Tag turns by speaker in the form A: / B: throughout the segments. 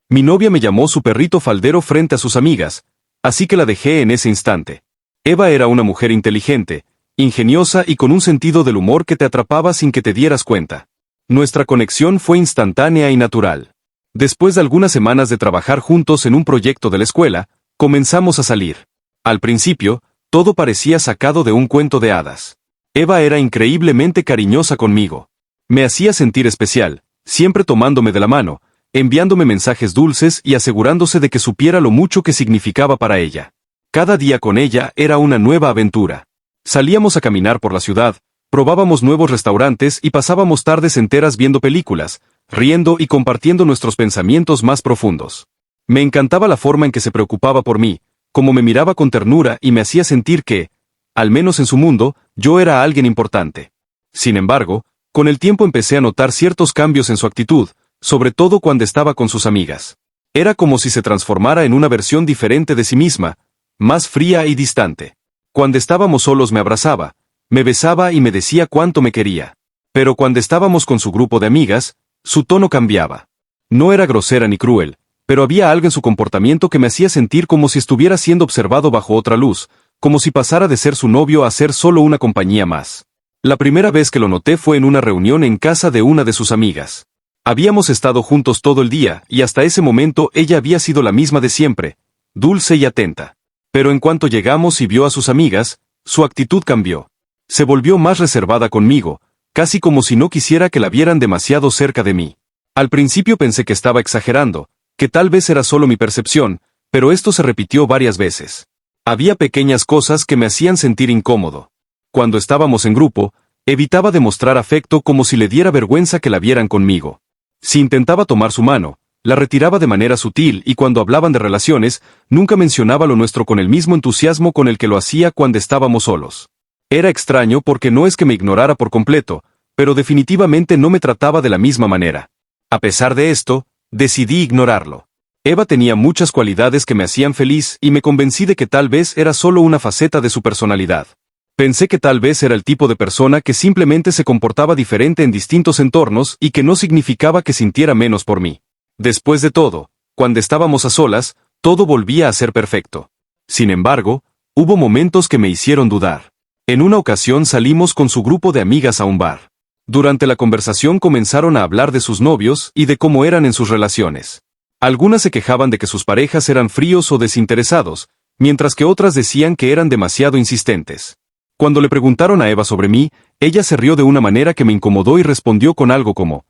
A: Mi novia me llamó su perrito faldero frente a sus amigas, así que la dejé en ese instante. Eva era una mujer inteligente, ingeniosa y con un sentido del humor que te atrapaba sin que te dieras cuenta. Nuestra conexión fue instantánea y natural. Después de algunas semanas de trabajar juntos en un proyecto de la escuela, comenzamos a salir. Al principio, todo parecía sacado de un cuento de hadas. Eva era increíblemente cariñosa conmigo. Me hacía sentir especial, siempre tomándome de la mano, enviándome mensajes dulces y asegurándose de que supiera lo mucho que significaba para ella. Cada día con ella era una nueva aventura. Salíamos a caminar por la ciudad, probábamos nuevos restaurantes y pasábamos tardes enteras viendo películas, riendo y compartiendo nuestros pensamientos más profundos. Me encantaba la forma en que se preocupaba por mí, cómo me miraba con ternura y me hacía sentir que, al menos en su mundo, yo era alguien importante. Sin embargo, con el tiempo empecé a notar ciertos cambios en su actitud, sobre todo cuando estaba con sus amigas. Era como si se transformara en una versión diferente de sí misma, más fría y distante. Cuando estábamos solos me abrazaba, me besaba y me decía cuánto me quería. Pero cuando estábamos con su grupo de amigas, su tono cambiaba. No era grosera ni cruel, pero había algo en su comportamiento que me hacía sentir como si estuviera siendo observado bajo otra luz, como si pasara de ser su novio a ser solo una compañía más. La primera vez que lo noté fue en una reunión en casa de una de sus amigas. Habíamos estado juntos todo el día y hasta ese momento ella había sido la misma de siempre, dulce y atenta. Pero en cuanto llegamos y vio a sus amigas, su actitud cambió. Se volvió más reservada conmigo, casi como si no quisiera que la vieran demasiado cerca de mí. Al principio pensé que estaba exagerando, que tal vez era solo mi percepción, pero esto se repitió varias veces. Había pequeñas cosas que me hacían sentir incómodo. Cuando estábamos en grupo, evitaba demostrar afecto como si le diera vergüenza que la vieran conmigo. Si intentaba tomar su mano, la retiraba de manera sutil y cuando hablaban de relaciones, nunca mencionaba lo nuestro con el mismo entusiasmo con el que lo hacía cuando estábamos solos. Era extraño porque no es que me ignorara por completo, pero definitivamente no me trataba de la misma manera. A pesar de esto, decidí ignorarlo. Eva tenía muchas cualidades que me hacían feliz y me convencí de que tal vez era solo una faceta de su personalidad. Pensé que tal vez era el tipo de persona que simplemente se comportaba diferente en distintos entornos y que no significaba que sintiera menos por mí. Después de todo, cuando estábamos a solas, todo volvía a ser perfecto. Sin embargo, hubo momentos que me hicieron dudar. En una ocasión salimos con su grupo de amigas a un bar. Durante la conversación comenzaron a hablar de sus novios y de cómo eran en sus relaciones. Algunas se quejaban de que sus parejas eran fríos o desinteresados, mientras que otras decían que eran demasiado insistentes. Cuando le preguntaron a Eva sobre mí, ella se rió de una manera que me incomodó y respondió con algo como: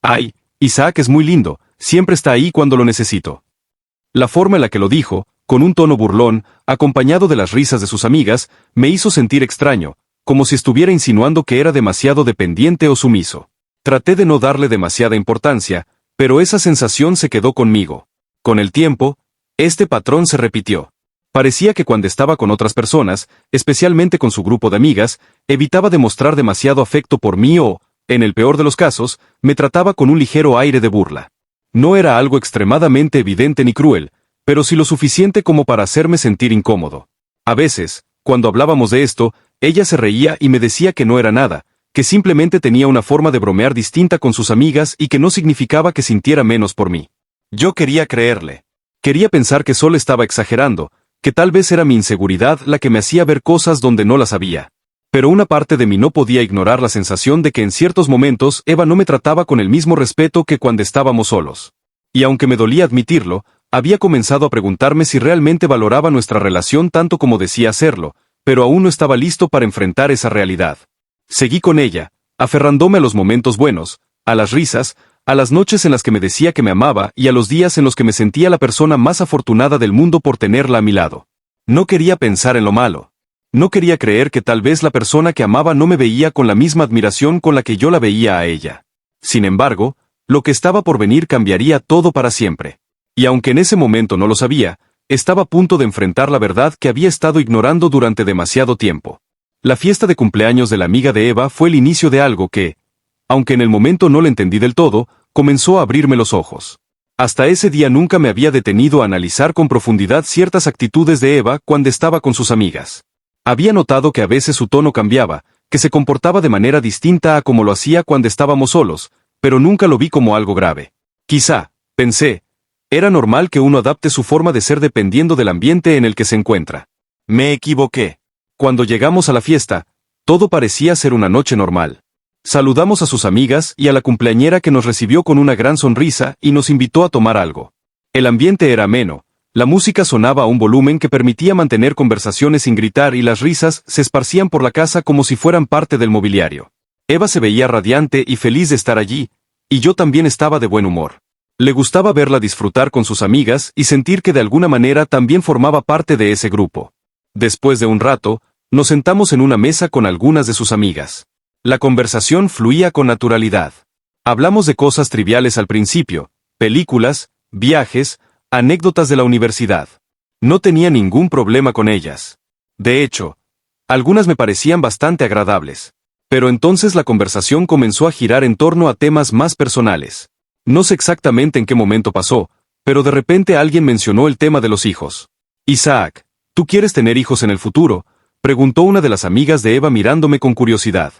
A: «Ay, Isaac es muy lindo, siempre está ahí cuando lo necesito». La forma en la que lo dijo, con un tono burlón, acompañado de las risas de sus amigas, me hizo sentir extraño, como si estuviera insinuando que era demasiado dependiente o sumiso. Traté de no darle demasiada importancia, pero esa sensación se quedó conmigo. Con el tiempo, este patrón se repitió. Parecía que cuando estaba con otras personas, especialmente con su grupo de amigas, evitaba demostrar demasiado afecto por mí o, en el peor de los casos, me trataba con un ligero aire de burla. No era algo extremadamente evidente ni cruel, pero sí lo suficiente como para hacerme sentir incómodo. A veces, cuando hablábamos de esto, ella se reía y me decía que no era nada, que simplemente tenía una forma de bromear distinta con sus amigas y que no significaba que sintiera menos por mí. Yo quería creerle. Quería pensar que solo estaba exagerando, que tal vez era mi inseguridad la que me hacía ver cosas donde no las había. Pero una parte de mí no podía ignorar la sensación de que en ciertos momentos Eva no me trataba con el mismo respeto que cuando estábamos solos. Y aunque me dolía admitirlo, había comenzado a preguntarme si realmente valoraba nuestra relación tanto como decía hacerlo, pero aún no estaba listo para enfrentar esa realidad. Seguí con ella, aferrándome a los momentos buenos, a las risas, a las noches en las que me decía que me amaba y a los días en los que me sentía la persona más afortunada del mundo por tenerla a mi lado. No quería pensar en lo malo. No quería creer que tal vez la persona que amaba no me veía con la misma admiración con la que yo la veía a ella. Sin embargo, lo que estaba por venir cambiaría todo para siempre. Y aunque en ese momento no lo sabía, estaba a punto de enfrentar la verdad que había estado ignorando durante demasiado tiempo. La fiesta de cumpleaños de la amiga de Eva fue el inicio de algo que, aunque en el momento no lo entendí del todo, comenzó a abrirme los ojos. Hasta ese día nunca me había detenido a analizar con profundidad ciertas actitudes de Eva cuando estaba con sus amigas. Había notado que a veces su tono cambiaba, que se comportaba de manera distinta a como lo hacía cuando estábamos solos, pero nunca lo vi como algo grave. Quizá, pensé, Era normal que uno adapte su forma de ser dependiendo del ambiente en el que se encuentra. Me equivoqué. Cuando llegamos a la fiesta, todo parecía ser una noche normal. Saludamos a sus amigas y a la cumpleañera que nos recibió con una gran sonrisa y nos invitó a tomar algo. El ambiente era ameno, la música sonaba a un volumen que permitía mantener conversaciones sin gritar y las risas se esparcían por la casa como si fueran parte del mobiliario. Eva se veía radiante y feliz de estar allí, y yo también estaba de buen humor. Le gustaba verla disfrutar con sus amigas y sentir que de alguna manera también formaba parte de ese grupo. Después de un rato, nos sentamos en una mesa con algunas de sus amigas. La conversación fluía con naturalidad. Hablamos de cosas triviales al principio, películas, viajes, anécdotas de la universidad. No tenía ningún problema con ellas. De hecho, algunas me parecían bastante agradables. Pero entonces la conversación comenzó a girar en torno a temas más personales. No sé exactamente en qué momento pasó, pero de repente alguien mencionó el tema de los hijos. Isaac, ¿tú quieres tener hijos en el futuro?, preguntó una de las amigas de Eva mirándome con curiosidad.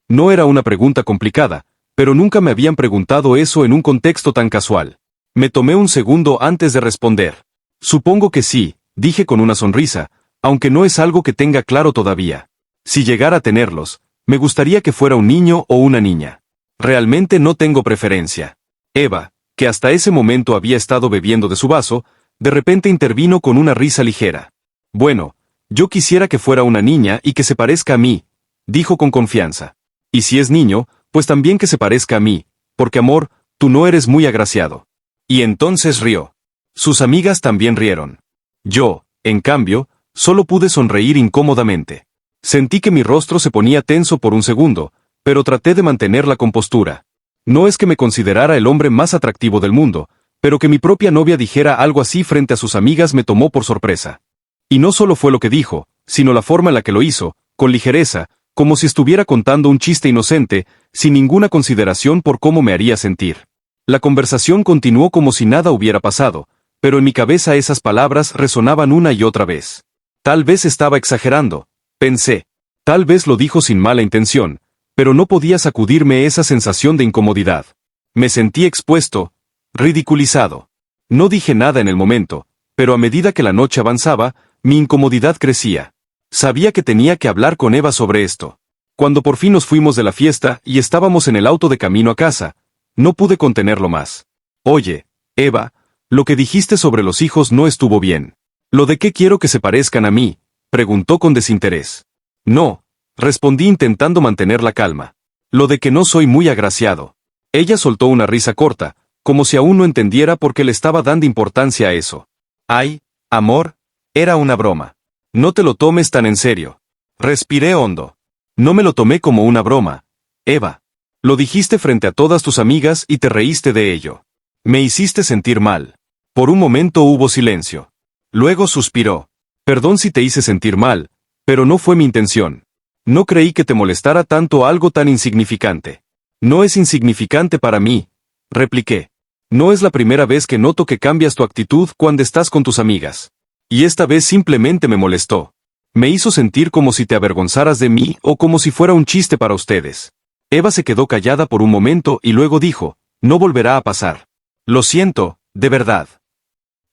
A: No era una pregunta complicada, pero nunca me habían preguntado eso en un contexto tan casual. Me tomé un segundo antes de responder. Supongo que sí, dije con una sonrisa, aunque no es algo que tenga claro todavía. Si llegara a tenerlos, me gustaría que fuera un niño o una niña. Realmente no tengo preferencia. Eva, que hasta ese momento había estado bebiendo de su vaso, de repente intervino con una risa ligera. Bueno, yo quisiera que fuera una niña y que se parezca a mí, dijo con confianza. Y si es niño, pues también que se parezca a mí, porque amor, tú no eres muy agraciado. Y entonces rió. Sus amigas también rieron. Yo, en cambio, solo pude sonreír incómodamente. Sentí que mi rostro se ponía tenso por un segundo, pero traté de mantener la compostura. No es que me considerara el hombre más atractivo del mundo, pero que mi propia novia dijera algo así frente a sus amigas me tomó por sorpresa. Y no solo fue lo que dijo, sino la forma en la que lo hizo, con ligereza, como si estuviera contando un chiste inocente, sin ninguna consideración por cómo me haría sentir. La conversación continuó como si nada hubiera pasado, pero en mi cabeza esas palabras resonaban una y otra vez. Tal vez estaba exagerando, pensé. Tal vez lo dijo sin mala intención, pero no podía sacudirme esa sensación de incomodidad. Me sentí expuesto, ridiculizado. No dije nada en el momento, pero a medida que la noche avanzaba, mi incomodidad crecía. Sabía que tenía que hablar con Eva sobre esto. Cuando por fin nos fuimos de la fiesta y estábamos en el auto de camino a casa, no pude contenerlo más. Oye, Eva, lo que dijiste sobre los hijos no estuvo bien. ¿Lo de qué quiero que se parezcan a mí?, preguntó con desinterés. No, respondí intentando mantener la calma. Lo de que no soy muy agraciado. Ella soltó una risa corta, como si aún no entendiera por qué le estaba dando importancia a eso. Ay, amor, era una broma. No te lo tomes tan en serio. Respiré hondo. No me lo tomé como una broma, Eva. Lo dijiste frente a todas tus amigas y te reíste de ello. Me hiciste sentir mal. Por un momento hubo silencio. Luego suspiró. Perdón si te hice sentir mal, pero no fue mi intención. No creí que te molestara tanto algo tan insignificante. No es insignificante para mí, repliqué. No es la primera vez que noto que cambias tu actitud cuando estás con tus amigas. Y esta vez simplemente me molestó. Me hizo sentir como si te avergonzaras de mí o como si fuera un chiste para ustedes. Eva se quedó callada por un momento y luego dijo, no volverá a pasar. Lo siento, de verdad.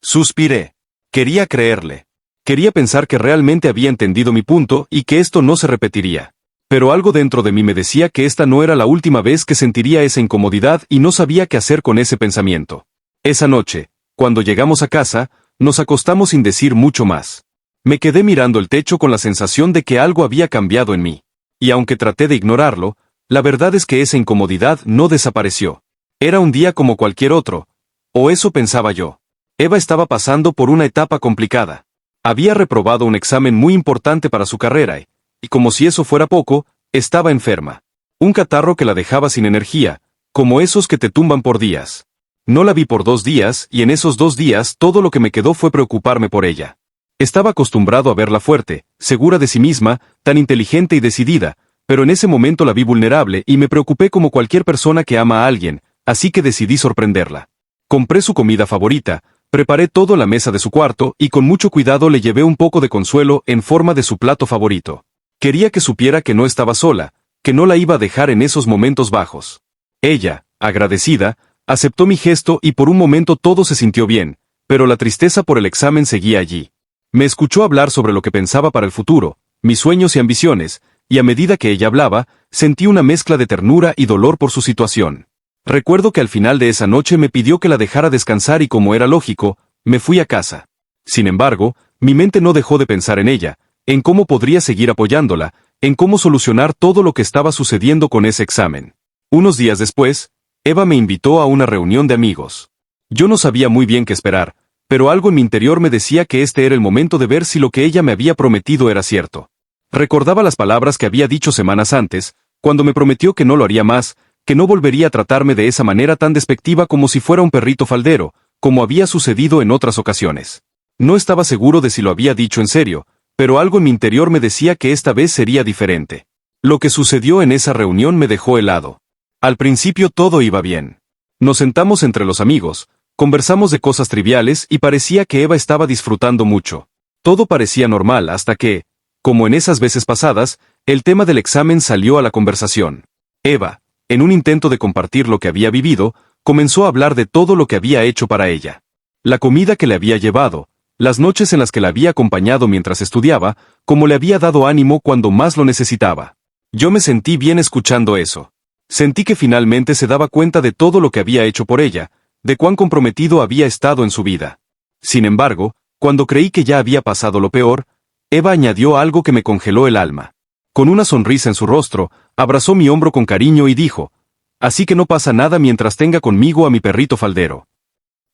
A: Suspiré. Quería creerle. Quería pensar que realmente había entendido mi punto y que esto no se repetiría. Pero algo dentro de mí me decía que esta no era la última vez que sentiría esa incomodidad y no sabía qué hacer con ese pensamiento. Esa noche, cuando llegamos a casa, nos acostamos sin decir mucho más. Me quedé mirando el techo con la sensación de que algo había cambiado en mí. Y aunque traté de ignorarlo, la verdad es que esa incomodidad no desapareció. Era un día como cualquier otro. O eso pensaba yo. Eva estaba pasando por una etapa complicada. Había reprobado un examen muy importante para su carrera y como si eso fuera poco, estaba enferma. Un catarro que la dejaba sin energía, como esos que te tumban por días. No la vi por 2 días y en esos 2 días todo lo que me quedó fue preocuparme por ella. Estaba acostumbrado a verla fuerte, segura de sí misma, tan inteligente y decidida, pero en ese momento la vi vulnerable y me preocupé como cualquier persona que ama a alguien, así que decidí sorprenderla. Compré su comida favorita, preparé todo la mesa de su cuarto y con mucho cuidado le llevé un poco de consuelo en forma de su plato favorito. Quería que supiera que no estaba sola, que no la iba a dejar en esos momentos bajos. Ella, agradecida, Aceptó mi gesto y por un momento todo se sintió bien, pero la tristeza por el examen seguía allí. Me escuchó hablar sobre lo que pensaba para el futuro, mis sueños y ambiciones, y a medida que ella hablaba, sentí una mezcla de ternura y dolor por su situación. Recuerdo que al final de esa noche me pidió que la dejara descansar y como era lógico, me fui a casa. Sin embargo, mi mente no dejó de pensar en ella, en cómo podría seguir apoyándola, en cómo solucionar todo lo que estaba sucediendo con ese examen. Unos días después, Eva me invitó a una reunión de amigos. Yo no sabía muy bien qué esperar, pero algo en mi interior me decía que este era el momento de ver si lo que ella me había prometido era cierto. Recordaba las palabras que había dicho semanas antes, cuando me prometió que no lo haría más, que no volvería a tratarme de esa manera tan despectiva como si fuera un perrito faldero, como había sucedido en otras ocasiones. No estaba seguro de si lo había dicho en serio, pero algo en mi interior me decía que esta vez sería diferente. Lo que sucedió en esa reunión me dejó helado. Al principio todo iba bien. Nos sentamos entre los amigos, conversamos de cosas triviales y parecía que Eva estaba disfrutando mucho. Todo parecía normal hasta que, como en esas veces pasadas, el tema del examen salió a la conversación. Eva, en un intento de compartir lo que había vivido, comenzó a hablar de todo lo que había hecho para ella. La comida que le había llevado, las noches en las que la había acompañado mientras estudiaba, cómo le había dado ánimo cuando más lo necesitaba. Yo me sentí bien escuchando eso. Sentí que finalmente se daba cuenta de todo lo que había hecho por ella, de cuán comprometido había estado en su vida. Sin embargo, cuando creí que ya había pasado lo peor, Eva añadió algo que me congeló el alma. Con una sonrisa en su rostro, abrazó mi hombro con cariño y dijo: «Así que no pasa nada mientras tenga conmigo a mi perrito faldero».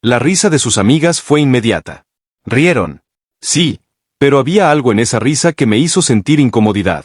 A: La risa de sus amigas fue inmediata. Rieron. Sí, pero había algo en esa risa que me hizo sentir incomodidad.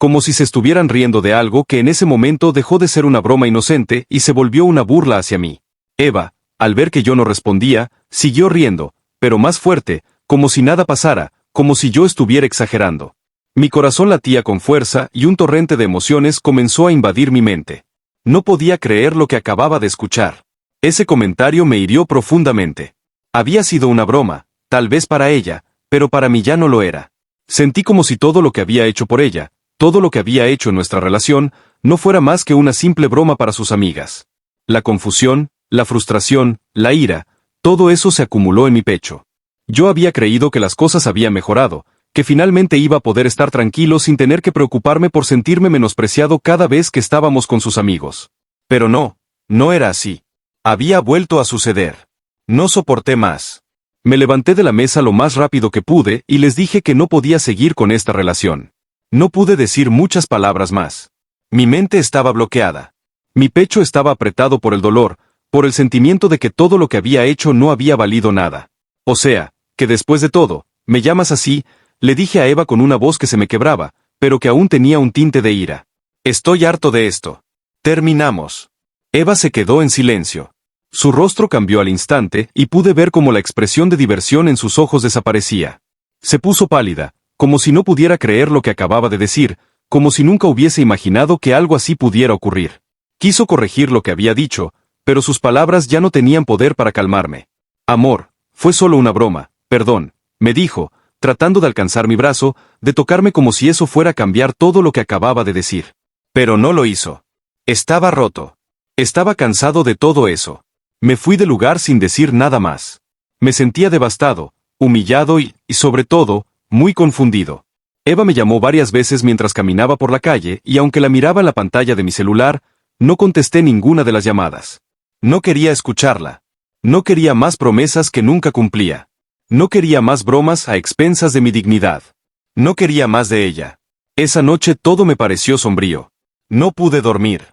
A: Como si se estuvieran riendo de algo que en ese momento dejó de ser una broma inocente y se volvió una burla hacia mí. Eva, al ver que yo no respondía, siguió riendo, pero más fuerte, como si nada pasara, como si yo estuviera exagerando. Mi corazón latía con fuerza y un torrente de emociones comenzó a invadir mi mente. No podía creer lo que acababa de escuchar. Ese comentario me hirió profundamente. Había sido una broma, tal vez para ella, pero para mí ya no lo era. Sentí como si todo lo que había hecho por ella, todo lo que había hecho en nuestra relación, no fuera más que una simple broma para sus amigas. La confusión, la frustración, la ira, todo eso se acumuló en mi pecho. Yo había creído que las cosas habían mejorado, que finalmente iba a poder estar tranquilo sin tener que preocuparme por sentirme menospreciado cada vez que estábamos con sus amigos. Pero no, no era así. Había vuelto a suceder. No soporté más. Me levanté de la mesa lo más rápido que pude y les dije que no podía seguir con esta relación. No pude decir muchas palabras más. Mi mente estaba bloqueada. Mi pecho estaba apretado por el dolor, por el sentimiento de que todo lo que había hecho no había valido nada. O sea, que después de todo, ¿me llamas así?, le dije a Eva con una voz que se me quebraba, pero que aún tenía un tinte de ira. Estoy harto de esto. Terminamos. Eva se quedó en silencio. Su rostro cambió al instante y pude ver cómo la expresión de diversión en sus ojos desaparecía. Se puso pálida, como si no pudiera creer lo que acababa de decir, como si nunca hubiese imaginado que algo así pudiera ocurrir. Quiso corregir lo que había dicho, pero sus palabras ya no tenían poder para calmarme. Amor, fue solo una broma, perdón, me dijo, tratando de alcanzar mi brazo, de tocarme como si eso fuera a cambiar todo lo que acababa de decir. Pero no lo hizo. Estaba roto. Estaba cansado de todo eso. Me fui del lugar sin decir nada más. Me sentía devastado, humillado y, sobre todo, muy confundido. Eva me llamó varias veces mientras caminaba por la calle y aunque la miraba en la pantalla de mi celular, no contesté ninguna de las llamadas. No quería escucharla. No quería más promesas que nunca cumplía. No quería más bromas a expensas de mi dignidad. No quería más de ella. Esa noche todo me pareció sombrío. No pude dormir.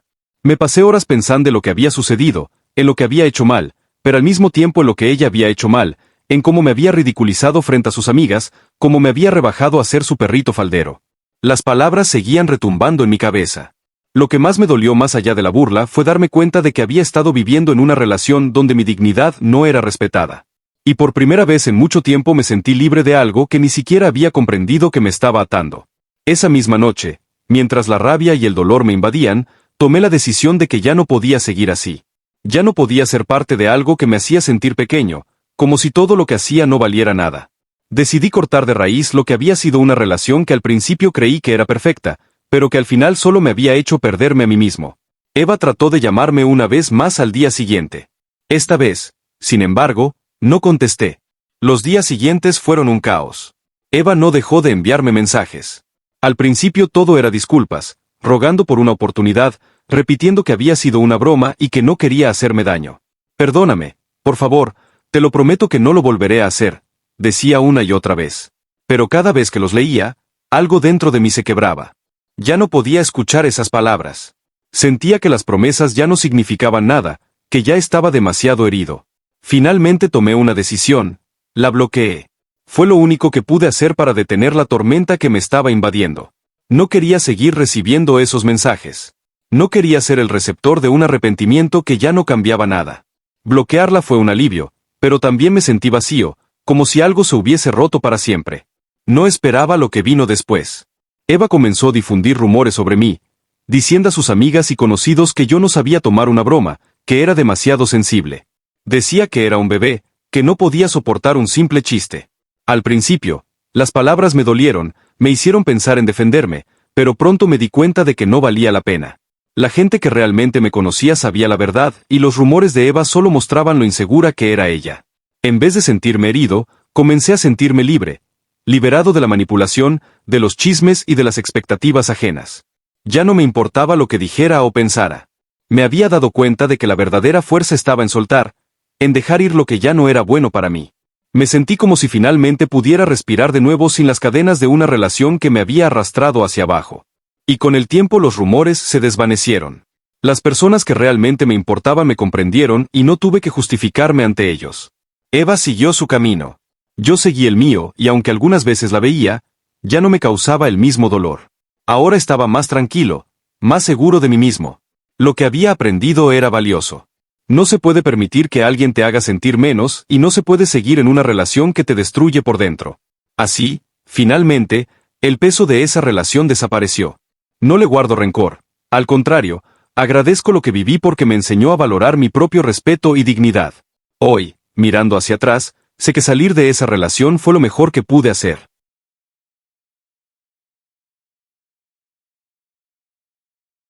A: Me pasé horas pensando en lo que había sucedido, en lo que había hecho mal, pero al mismo tiempo en lo que ella había hecho mal, en cómo me había ridiculizado frente a sus amigas, cómo me había rebajado a ser su perrito faldero. Las palabras seguían retumbando en mi cabeza. Lo que más me dolió más allá de la burla fue darme cuenta de que había estado viviendo en una relación donde mi dignidad no era respetada. Y por primera vez en mucho tiempo me sentí libre de algo que ni siquiera había comprendido que me estaba atando. Esa misma noche, mientras la rabia y el dolor me invadían, tomé la decisión de que ya no podía seguir así. Ya no podía ser parte de algo que me hacía sentir pequeño, como si todo lo que hacía no valiera nada. Decidí cortar de raíz lo que había sido una relación que al principio creí que era perfecta, pero que al final solo me había hecho perderme a mí mismo. Eva trató de llamarme una vez más al día siguiente. Esta vez, sin embargo, no contesté. Los días siguientes fueron un caos. Eva no dejó de enviarme mensajes. Al principio todo era disculpas, rogando por una oportunidad, repitiendo que había sido una broma y que no quería hacerme daño. Perdóname, por favor, te lo prometo que no lo volveré a hacer, decía una y otra vez. Pero cada vez que los leía, algo dentro de mí se quebraba. Ya no podía escuchar esas palabras. Sentía que las promesas ya no significaban nada, que ya estaba demasiado herido. Finalmente tomé una decisión, la bloqueé. Fue lo único que pude hacer para detener la tormenta que me estaba invadiendo. No quería seguir recibiendo esos mensajes. No quería ser el receptor de un arrepentimiento que ya no cambiaba nada. Bloquearla fue un alivio, pero también me sentí vacío, como si algo se hubiese roto para siempre. No esperaba lo que vino después. Eva comenzó a difundir rumores sobre mí, diciendo a sus amigas y conocidos que yo no sabía tomar una broma, que era demasiado sensible. Decía que era un bebé, que no podía soportar un simple chiste. Al principio, las palabras me dolieron, me hicieron pensar en defenderme, pero pronto me di cuenta de que no valía la pena. La gente que realmente me conocía sabía la verdad, y los rumores de Eva solo mostraban lo insegura que era ella. En vez de sentirme herido, comencé a sentirme libre, liberado de la manipulación, de los chismes y de las expectativas ajenas. Ya no me importaba lo que dijera o pensara. Me había dado cuenta de que la verdadera fuerza estaba en soltar, en dejar ir lo que ya no era bueno para mí. Me sentí como si finalmente pudiera respirar de nuevo sin las cadenas de una relación que me había arrastrado hacia abajo. Y con el tiempo los rumores se desvanecieron. Las personas que realmente me importaban me comprendieron y no tuve que justificarme ante ellos. Eva siguió su camino. Yo seguí el mío y aunque algunas veces la veía, ya no me causaba el mismo dolor. Ahora estaba más tranquilo, más seguro de mí mismo. Lo que había aprendido era valioso. No se puede permitir que alguien te haga sentir menos y no se puede seguir en una relación que te destruye por dentro. Así, finalmente, el peso de esa relación desapareció. No le guardo rencor. Al contrario, agradezco lo que viví porque me enseñó a valorar mi propio respeto y dignidad. Hoy, mirando hacia atrás, sé que salir de esa relación fue lo mejor que pude hacer.